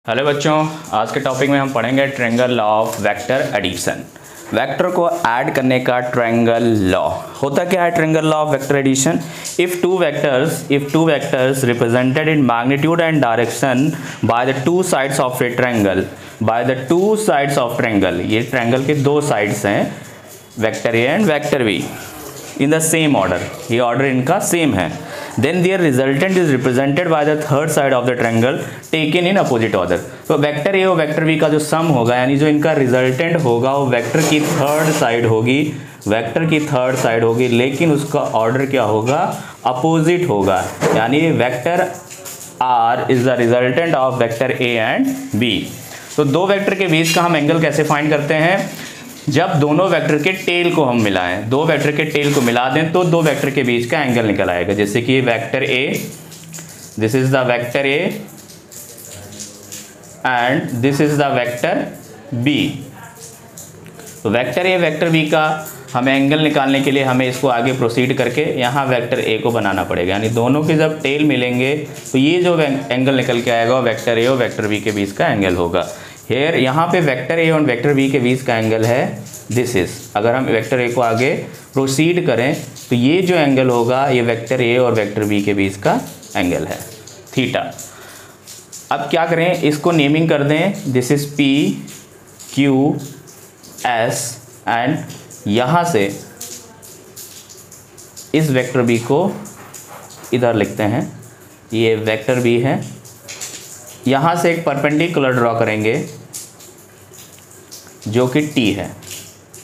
Hello बच्चों, आज के टॉपिक में हम पढ़ेंगे triangle law of vector addition. Vector को ऐड करने का ट्रायंगल लॉ होता क्या है? Triangle law of vector addition, if two vectors represented in magnitude and direction by the two sides of a triangle, ये ट्रायंगल के दो साइड्स हैं, vector A and vector B, in the same order, ये order इनका same है, then their resultant is represented by the third side of the triangle taken in opposite order। तो vector ए और vector B का जो सम होगा, यानी जो इनका रिजल्टेंट होगा, वो वेक्टर की थर्ड साइड होगी, लेकिन उसका ऑर्डर क्या होगा? अपोजिट होगा, यानी vector R is the resultant of vector A and B. तो दो वेक्टर के बीच का हम एंगल कैसे फाइंड करते हैं? जब दोनों वेक्टर के टेल को हम मिलाएं, दो वेक्टर के टेल को मिला दें तो दो वेक्टर के बीच का एंगल निकल आएगा। जैसे कि vector A, this is the vector A and this is the vector B. तो वेक्टर ए वेक्टर बी का हमें एंगल निकालने के लिए हमें इसको आगे प्रोसीड करके यहाँ वेक्टर ए को बनाना पड़ेगा, यानी दोनों के जब टेल मिलेंगे तो ये जो एंगल निकल के आएगा वेक्टर ए और वेक्टर बी के बीच का एंगल होगा। हेयर यहाँ पे वेक्टर ए और वेक्टर बी के बीच का एंगल है दिस इज। अगर हम वेक्टर ए को आगे प्रोसीड करें तो ये जो एंगल होगा ये वेक्टर ए और वेक्टर बी के बीच का एंगल है, थीटा। अब क्या करें, इसको नेमिंग कर दें, this is P Q S, and यहाँ से इस वेक्टर बी को इधर लिखते हैं, ये वेक्टर बी है। यहाँ से एक परपेंडिकुलर ड्रॉ करेंगे जो कि टी है,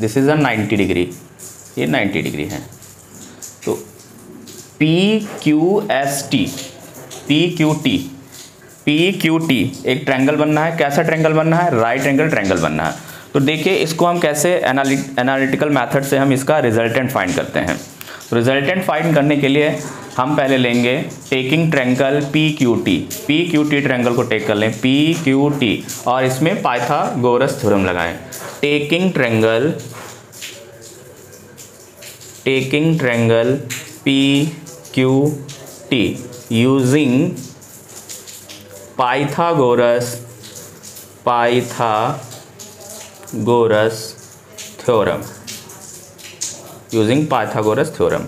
दिस इज अ 90 डिग्री, ये 90 डिग्री है। तो P Q S T, P Q T एक ट्रायंगल बनना है। कैसा ट्रायंगल बनना है? राइट एंगल ट्रायंगल बनना है। तो देखिए इसको हम कैसे एनालिटिकल मेथड से हम इसका रिजल्टेंट फाइंड करते हैं। तो रिजल्टेंट फाइंड करने के लिए हम पहले लेंगे taking triangle P Q T triangle को टेक कर लें पी क्यू टी, और इसमें पाइथागोरस थ्योरम लगाएं। Taking triangle P Q T using Pythagoras theorem.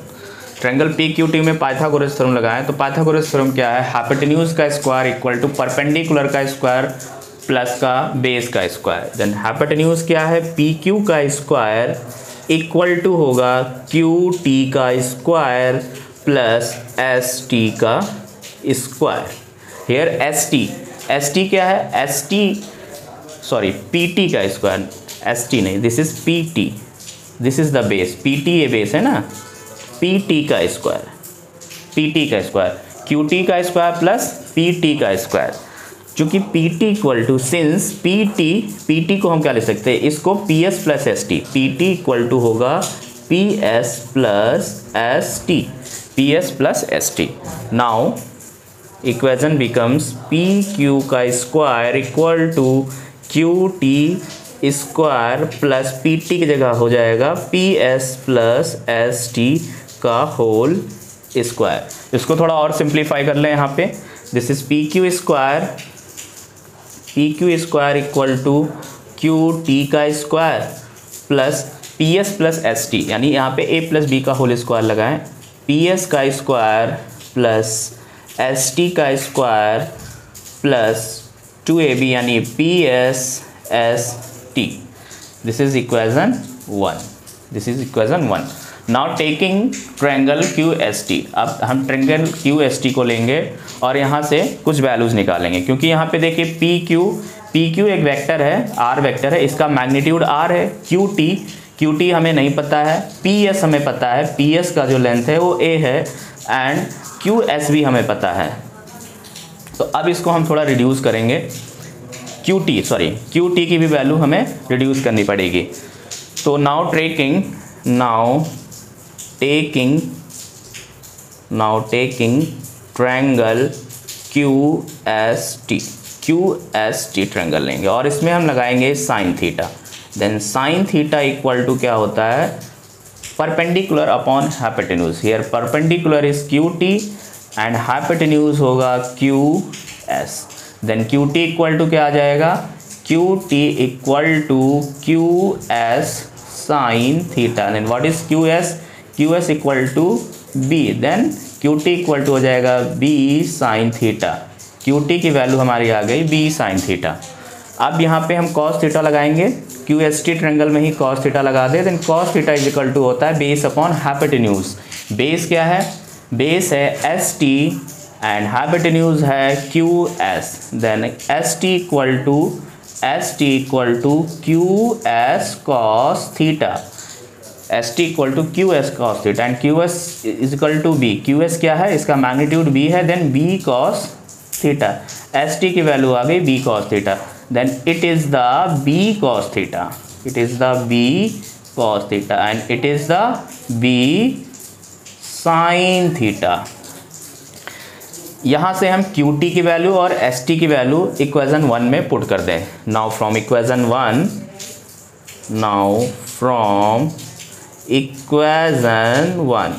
Triangle P Q T में पाइथागोरस थ्योरम लगाएं। तो पाइथागोरस थ्योरम क्या है? हाइपोटेन्यूज का स्क्वायर इक्वल टू परपेंडिकुलर का स्क्वायर प्लस का बेस का स्क्वायर। देन हाइपोटेन्यूज क्या है? पी क्यू का स्क्वायर इक्वल टू होगा क्यू टी का स्क्वायर प्लस एस टी का स्क्वायर। हेयर एस टी क्या है? पी टी का स्क्वायर, एस टी नहीं, this is P T, this is the base, P T ये बेस है ना, पी टी का स्क्वायर, क्यू टी का स्क्वायर प्लस पी टी का स्क्वायर। चूंकि P T equal to, since P T को हम क्या लिख सकते हैं? इसको P S plus S T, P T equal to होगा P S plus S T. Now equation becomes P Q का square equal to Q T square plus P T की जगह हो जाएगा P S plus S T का whole square. इसको थोड़ा और सिंप्लीफाई कर लें यहाँ पे, this is P Q square equal to Q T का square plus P S plus S T, यानी यहाँ पे ए प्लस बी का होल स्क्वायर लगाएं, पी एस का स्क्वायर प्लस एस टी का स्क्वायर प्लस 2ab, यानी P S S T. This is equation 1। Now taking triangle Q S T, अब हम ट्रायंगल क्यू एस टी को लेंगे और यहाँ से कुछ वैल्यूज निकालेंगे, क्योंकि यहाँ पे देखिए पी क्यू एक वेक्टर है, आर वेक्टर है, इसका मैग्नीट्यूड आर है। क्यू टी हमें नहीं पता है, पी एस हमें पता है, पी एस का जो लेंथ है वो ए है, एंड क्यू एस भी हमें पता है। तो अब इसको हम थोड़ा रिड्यूस करेंगे, क्यू टी की भी वैल्यू हमें रिड्यूस करनी पड़ेगी। तो now taking triangle Q S T triangle लेंगे और इसमें हम लगाएंगे sine theta. Then sine theta equal to क्या होता है? Perpendicular upon hypotenuse. Here perpendicular is Q T and hypotenuse होगा Q S. Then Q T equal to क्या आ जाएगा, Q T equal to Q S sine theta. Then what is Q S, Q S equal to B, then Q T equal to हो जाएगा B sine theta. Q T की value हमारी आ गई B sine theta. अब यहाँ पे हम कॉस थीटा लगाएंगे, क्यू एस टी ट्रायंगल में ही कॉस थीटा लगा दे। Then cos theta is equal to होता है बेस अपॉन हाइपोटेन्यूज। बेस क्या है, बेस है एस टी एंड हाइपोटेन्यूज है Q S. Then S T equal to Q S cos theta, S T equal to Q S cos theta and Q S is equal to B. Q S क्या है, इसका magnitude B है, then B cos theta. S T की value आ गई B cos theta, then it is the B cos theta, it is the B cos theta and it is the B sine theta. यहाँ से हम Q T की value और S T की value equation 1 में put कर दें। Now from equation 1,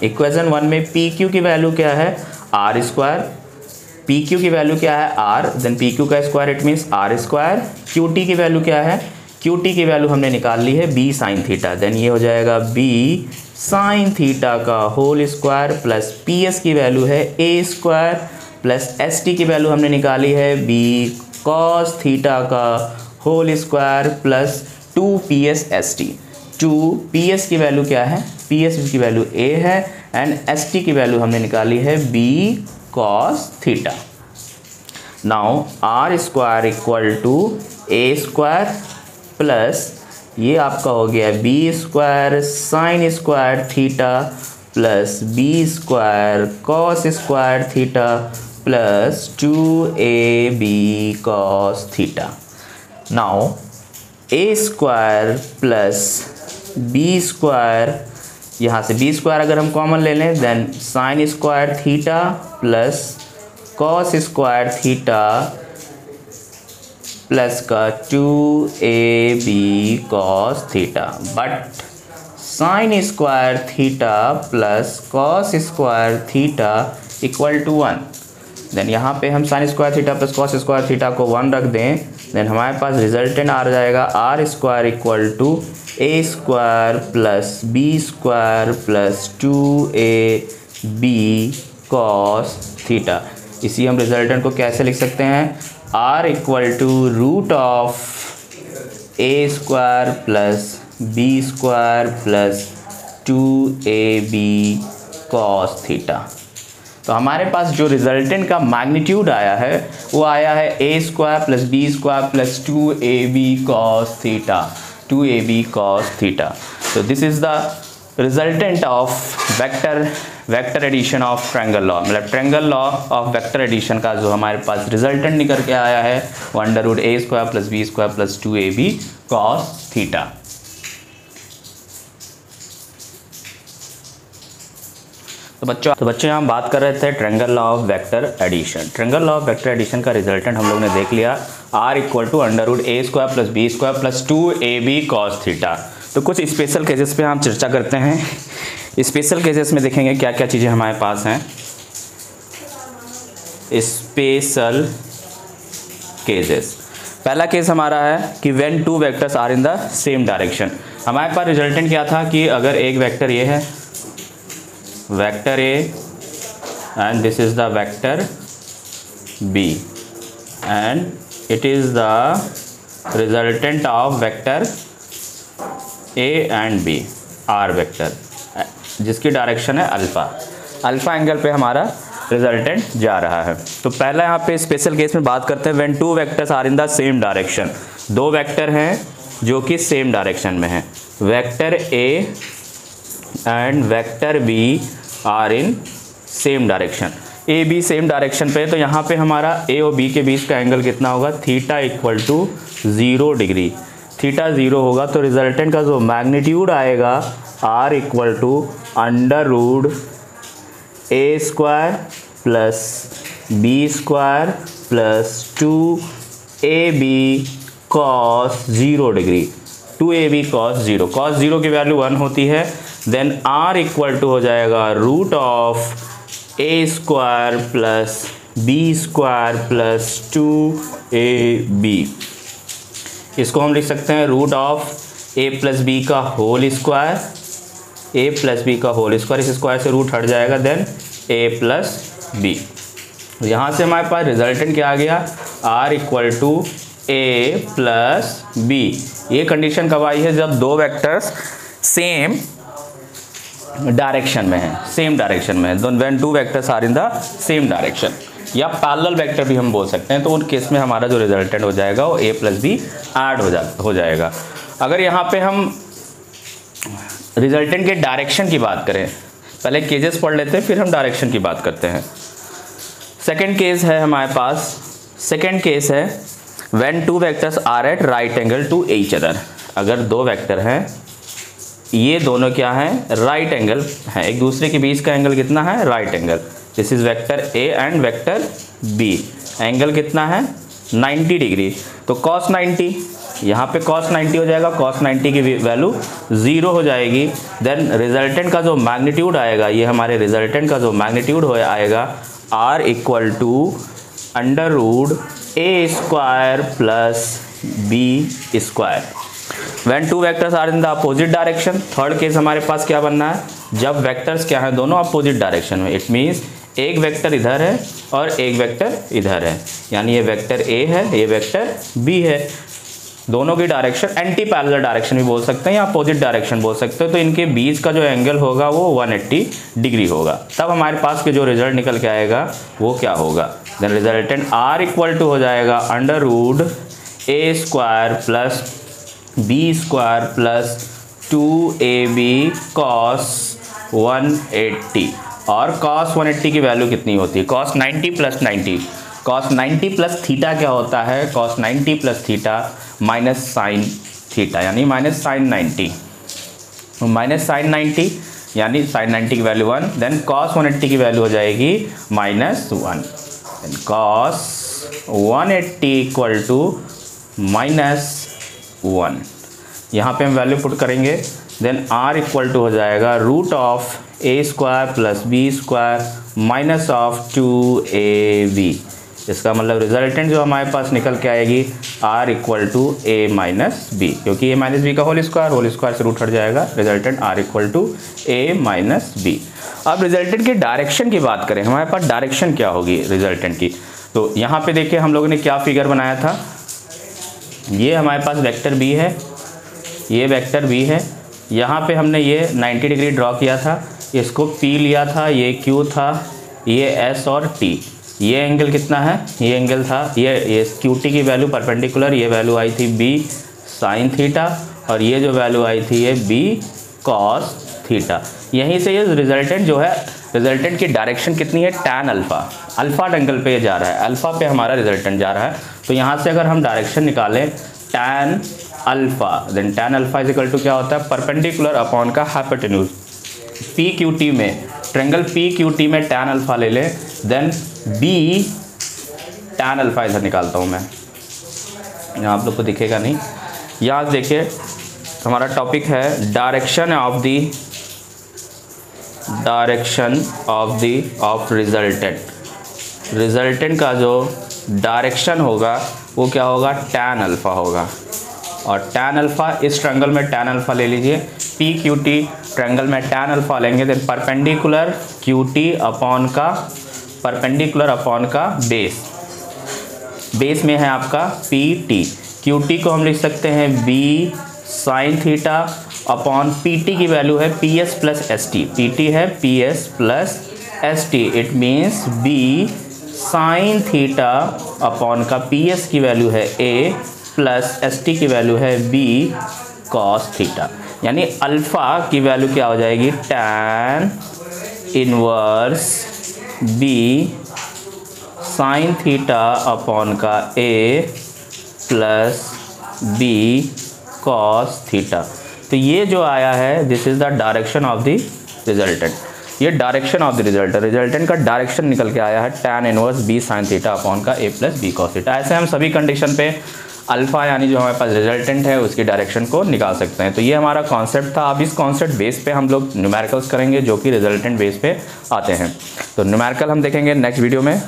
equation 1 में पी क्यू की वैल्यू क्या है, आर स्क्वायर। पी क्यू की वैल्यू क्या है, आर, देन पी क्यू का square it means R square. Q T की वैल्यू क्या है, क्यू टी की वैल्यू हमने निकाल ली है बी साइन थीटा, देन ये हो जाएगा बी साइन थीटा का whole square plus P S की वैल्यू है A square plus S T की वैल्यू हमने निकाली है बी कॉस थीटा का whole square plus 2 P S S T. 2 P S की वैल्यू क्या है, पी एस की वैल्यू ए है एंड एस टी की वैल्यू हमने निकाली है B cos theta. Now R square equal to A square plus ये आपका हो गया B square sine square theta plus B square cos square theta plus 2ab cos theta. Now A square plus B square, यहाँ से B square अगर हम common ले लें then sine square theta plus cos square theta plus का 2ab cos theta, but sine square theta plus cos square theta equal to 1। देन यहाँ पे हम sine square theta plus cos square theta को 1 रख दें, देन हमारे पास रिजल्टेंट आ जाएगा R square equal to A square plus B square plus 2ab cos theta. इसी हम रिजल्टेंट को कैसे लिख सकते हैं, R equal to root of A square plus B square plus 2ab cos theta. तो हमारे पास जो रिजल्टेंट का मैग्नीट्यूड आया है वो आया है A square plus B square plus 2ab cos theta, 2ab cos theta. तो this is the resultant of vector addition of triangle law, मतलब triangle law of vector addition का जो हमारे पास रिजल्टेंट निकल के आया है वो under root A square plus B square plus 2ab cos theta. तो बच्चों हम बात कर रहे थे triangle law of vector addition. Triangle law of vector addition का रिजल्टेंट हम लोग ने देख लिया, R equal to under root A square plus B square plus 2ab cos theta. तो कुछ स्पेशल केसेस पे हम चर्चा करते हैं। स्पेशल केसेस में देखेंगे क्या क्या चीज़ें हमारे पास हैं। स्पेशल केसेस, पहला केस हमारा है कि when 2 vectors are in the same direction. हमारे पास रिजल्टेंट क्या था कि अगर एक वेक्टर ये है vector A and this is the vector b and it is the resultant of vector a and b, r vector जिसकी डायरेक्शन है अल्फा एंगल पे हमारा रिजल्टेंट जा रहा है। तो पहला यहाँ पे स्पेशल केस में बात करते हैं when 2 vectors are in the same direction. 2 vector हैं जो कि सेम डायरेक्शन में हैं, vector a and vector b are in same direction. A B same direction पे, तो यहाँ पे हमारा ए और बी के बीच का एंगल कितना होगा, theta equal to 0 degree. Theta 0 होगा तो रिजल्टेंट का जो मैग्नीट्यूड आएगा R equal to under root A square plus B square plus 2ab cos 0 degree, 2ab cos 0। cos 0 की वैल्यू 1 होती है, देन r इक्वल टू हो जाएगा root of A square plus B square plus 2ab। इसको हम लिख सकते हैं root of a plus B का whole square, a plus B का होल स्क्वायर, इस स्क्वायर से रूट हट जाएगा, देन a प्लस बी। यहाँ से हमारे पास रिजल्टेंट क्या आ गया, r equal to a plus B. ये कंडीशन कब आई है, जब दो वेक्टर्स सेम डायरेक्शन में है, सेम डायरेक्शन में है, when two vectors are in the same direction, या पैरेलल वेक्टर भी हम बोल सकते हैं। तो उन केस में हमारा जो रिजल्टेंट हो जाएगा वो a प्लस बी ऐड हो जाएगा। अगर यहाँ पे हम रिजल्टेंट के डायरेक्शन की बात करें, पहले केजेस पढ़ लेते हैं फिर हम डायरेक्शन की बात करते हैं। सेकेंड केस है हमारे पास, सेकेंड केस है when two vectors are at right angle to each other. अगर दो वेक्टर हैं, ये दोनों क्या हैं, राइट एंगल है, एक दूसरे के बीच का एंगल कितना है, right angle. This is vector A and vector B, angle कितना है 90 डिग्री। तो cos 90, यहाँ पे cos 90 हो जाएगा, cos 90 की वैल्यू 0 हो जाएगी। देन रिजल्टेंट का जो मैग्नीट्यूड आएगा, ये हमारे रिजल्टेंट का जो मैग्नीट्यूड हो आएगा r equal to under root a square plus b square. When two vectors are in the opposite direction. Third case हमारे पास क्या बनना है, जब वेक्टर्स क्या है, दोनों अपोजिट डायरेक्शन में। इट मीन्स एक वेक्टर इधर है और एक वेक्टर इधर है, यानी ये वेक्टर ए है, ये वेक्टर बी है। दोनों की डायरेक्शन एंटी पैरेलल डायरेक्शन भी बोल सकते हैं या अपोजिट डायरेक्शन बोल सकते हो। तो इनके बीच का जो एंगल होगा वो 180 डिग्री होगा। तब हमारे पास के जो रिजल्ट निकल के आएगा वो क्या होगा, then resultant r equal to हो जाएगा under root a square plus B square plus 2ab cos 180। और cos 180 की वैल्यू कितनी होती है, cos 90 plus 90। cos 90 plus theta क्या होता है, cos 90 plus theta minus sine theta, यानी माइनस साइन 90। माइनस साइन 90 यानी साइन 90 की वैल्यू 1, देन cos 180 की वैल्यू हो जाएगी minus 1। Then cos 180 equal to minus 1। यहाँ पे हम वैल्यू पुट करेंगे, देन r इक्वल टू हो जाएगा root of a square plus B square minus of 2ab। इसका मतलब रिजल्टेंट जो हमारे पास निकल के आएगी r equal to a minus B, क्योंकि a माइनस बी का होल स्क्वायर से रूट हट जाएगा, resultant r equal to a minus B. अब रिजल्टेंट की डायरेक्शन की बात करें, हमारे पास डायरेक्शन क्या होगी रिजल्टेंट की। तो यहाँ पे देखिए हम लोगों ने क्या फिगर बनाया था, ये हमारे पास वेक्टर b है, ये वेक्टर b है, यहाँ पे हमने ये 90 डिग्री ड्रॉ किया था, इसको p लिया था, ये q था, ये s और t। ये एंगल कितना है, ये एंगल था, ये QT की वैल्यू परपेंडिकुलर, ये वैल्यू आई थी b साइन थीटा, और ये जो वैल्यू आई थी ये b cos थीटा। यहीं से ये रिजल्टेंट जो है, रिजल्टेंट की डायरेक्शन कितनी है, टैन अल्फ़ा, अल्फ़ा एंगल पे जा रहा है, अल्फ़ा पे हमारा रिजल्टेंट जा रहा है। तो यहाँ से अगर हम डायरेक्शन निकालें tan alpha, then tan alpha is equal to क्या होता है, परपेंडिकुलर अपॉन का हाइपोटेन्यूज। PQT में ट्रायंगल PQT में टैन अल्फ़ा ले लें, देन B टैन अल्फ़ा इधर निकालता हूँ मैं, यहाँ आप लोग को दिखेगा नहीं। यहाँ देखिए हमारा टॉपिक है डायरेक्शन ऑफ रिजल्टेंट। रिजल्टेंट का जो डायरेक्शन होगा वो क्या होगा, टैन अल्फ़ा होगा। और टैन अल्फ़ा, इस ट्रायंगल में टैन अल्फ़ा ले लीजिए, PQT ट्रायंगल में टैन अल्फ़ा लेंगे, देन परपेंडिकुलर QT अपॉन का बेस में है आपका PT। QT को हम लिख सकते हैं B sine theta upon PT की वैल्यू है PS प्लस ST, PT है PS plus ST, it means B sine theta upon का PS की वैल्यू है A प्लस ST की वैल्यू है B cos थीटा। यानी अल्फ़ा की वैल्यू क्या हो जाएगी, tan inverse B sine theta upon का A plus B cos theta. तो ये जो आया है, this is the direction of the resultant. ये डायरेक्शन ऑफ द रिजल्टेंट का डायरेक्शन निकल के आया है tan inverse B sine theta upon का A plus B cos theta. ऐसे हम सभी कंडीशन पे अल्फ़ा यानी जो हमारे पास रिजल्टेंट है उसकी डायरेक्शन को निकाल सकते हैं। तो ये हमारा कॉन्सेप्ट था। अब इस कॉन्सेप्ट बेस पे हम लोग न्यूमेरिकल्स करेंगे जो कि रिजल्टेंट बेस पे आते हैं। तो न्यूमेरिकल हम देखेंगे नेक्स्ट वीडियो में।